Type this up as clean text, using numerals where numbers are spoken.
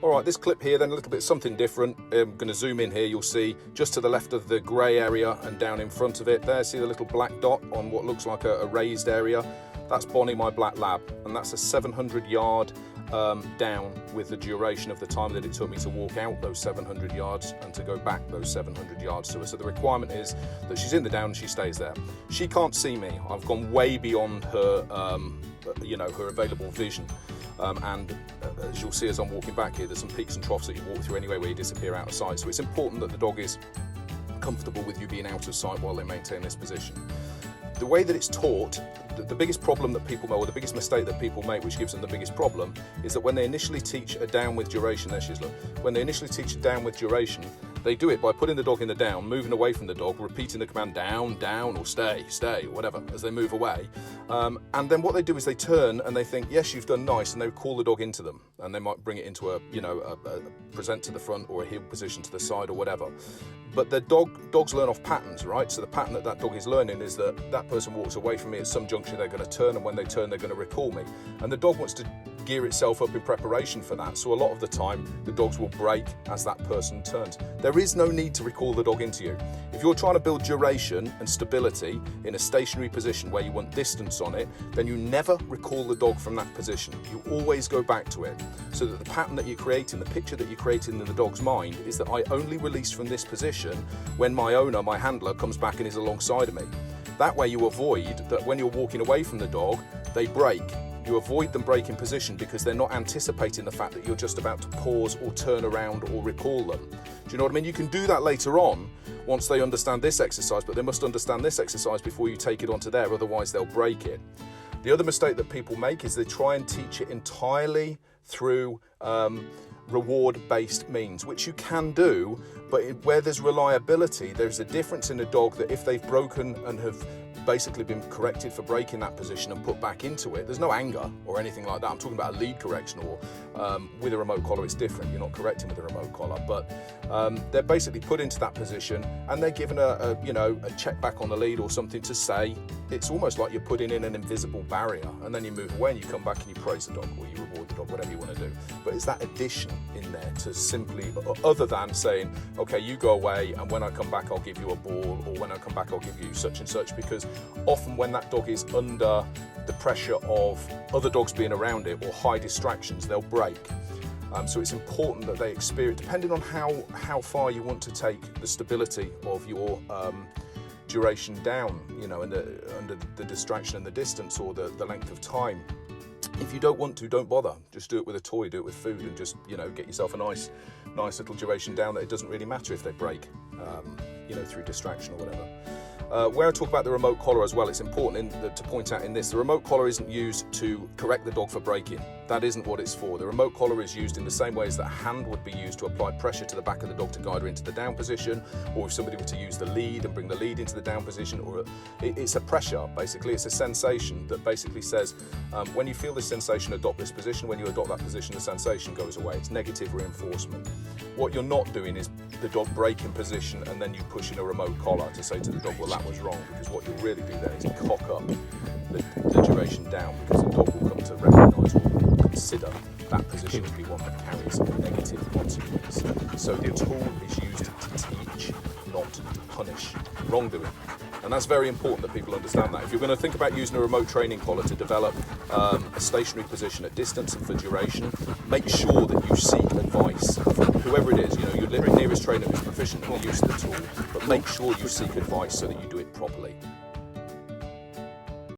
All right, this clip here then a little bit something different. I'm going to zoom in here. You'll see just to the left of the grey area and down in front of it there, see the little black dot on what looks like a raised area? That's Bonnie, my black lab, and that's a 700 yard down with the duration of the time that it took me to walk out those 700 yards and to go back those 700 yards to her. So the requirement is that she's in the down and she stays there. She can't see me. I've gone way beyond her, you know, her available vision. And as you'll see as I'm walking back here, there's some peaks and troughs that you walk through anyway where you disappear out of sight. So it's important that the dog is comfortable with you being out of sight while they maintain this position. The way that it's taught, the biggest problem that people make, or the biggest mistake that people make, which gives them the biggest problem, is that when they initially teach a down with duration, there she is, look, when they initially teach a down with duration, they do it by putting the dog in the down, moving away from the dog, repeating the command down, down, or stay, stay, or whatever, as they move away. And then what they do is they turn and they think, yes, you've done nice, and they call the dog into them. And they might bring it into a, you know, a present to the front or a heel position to the side or whatever. But the dogs learn off patterns, right? So the pattern that that dog is learning is that that person walks away from me at some juncture, they're going to turn, and when they turn, they're going to recall me. And the dog wants to gear itself up in preparation for that. So a lot of the time, the dogs will break as that person turns. There is no need to recall the dog into you. If you're trying to build duration and stability in a stationary position where you want distance on it, then you never recall the dog from that position. You always go back to it. So that the pattern that you're creating, the picture that you're creating in the dog's mind is that I only release from this position when my owner, my handler, comes back and is alongside of me. That way you avoid that when you're walking away from the dog, they break. You avoid them breaking position because they're not anticipating the fact that you're just about to pause or turn around or recall them. Do you know what I mean? You can do that later on once they understand this exercise, but they must understand this exercise before you take it onto there, otherwise they'll break it. The other mistake that people make is they try and teach it entirely through reward-based means, which you can do, but where there's reliability, there's a difference in a dog that if they've broken and have basically been corrected for breaking that position and put back into it, there's no anger or anything like that. I'm talking about a lead correction, or with a remote collar it's different, you're not correcting with a remote collar, but they're basically put into that position and they're given a you know, a check back on the lead or something to say. It's almost like you're putting in an invisible barrier, and then you move away and you come back and you praise the dog or you reward the dog, whatever you want to do. But it's that addition in there to simply, other than saying, okay, you go away and when I come back I'll give you a ball, or when I come back I'll give you such and such, because often when that dog is under the pressure of other dogs being around it or high distractions, they'll break. So it's important that they experience, depending on how far you want to take the stability of your duration down, you know, under the distraction and the distance or the length of time. If you don't want to, don't bother. Just do it with a toy, do it with food, and just, you know, get yourself a nice little duration down that it doesn't really matter if they break, you know, through distraction or whatever. Where I talk about the remote collar as well, it's important to point out in this, the remote collar isn't used to correct the dog for breaking. That isn't what it's for. The remote collar is used in the same way as that a hand would be used to apply pressure to the back of the dog to guide her into the down position, or if somebody were to use the lead and bring the lead into the down position, or it's a pressure, basically. It's a sensation that basically says, when you feel this sensation, adopt this position. When you adopt that position, the sensation goes away. It's negative reinforcement. What you're not doing is the dog breaking position and then you push in a remote collar to say to the dog, well, that was wrong, because what you'll really do there is cock up the duration down, because the dog will come to recognise or consider that position to be one that carries a negative consequence. So the tool is used to teach, not to punish wrongdoing. And that's very important that people understand that. If you're going to think about using a remote training collar to develop a stationary position at distance and for duration, make sure that you seek advice from whoever it is. You know, your nearest trainer who's proficient in the use of the tool, but make sure you seek advice so that you do it properly.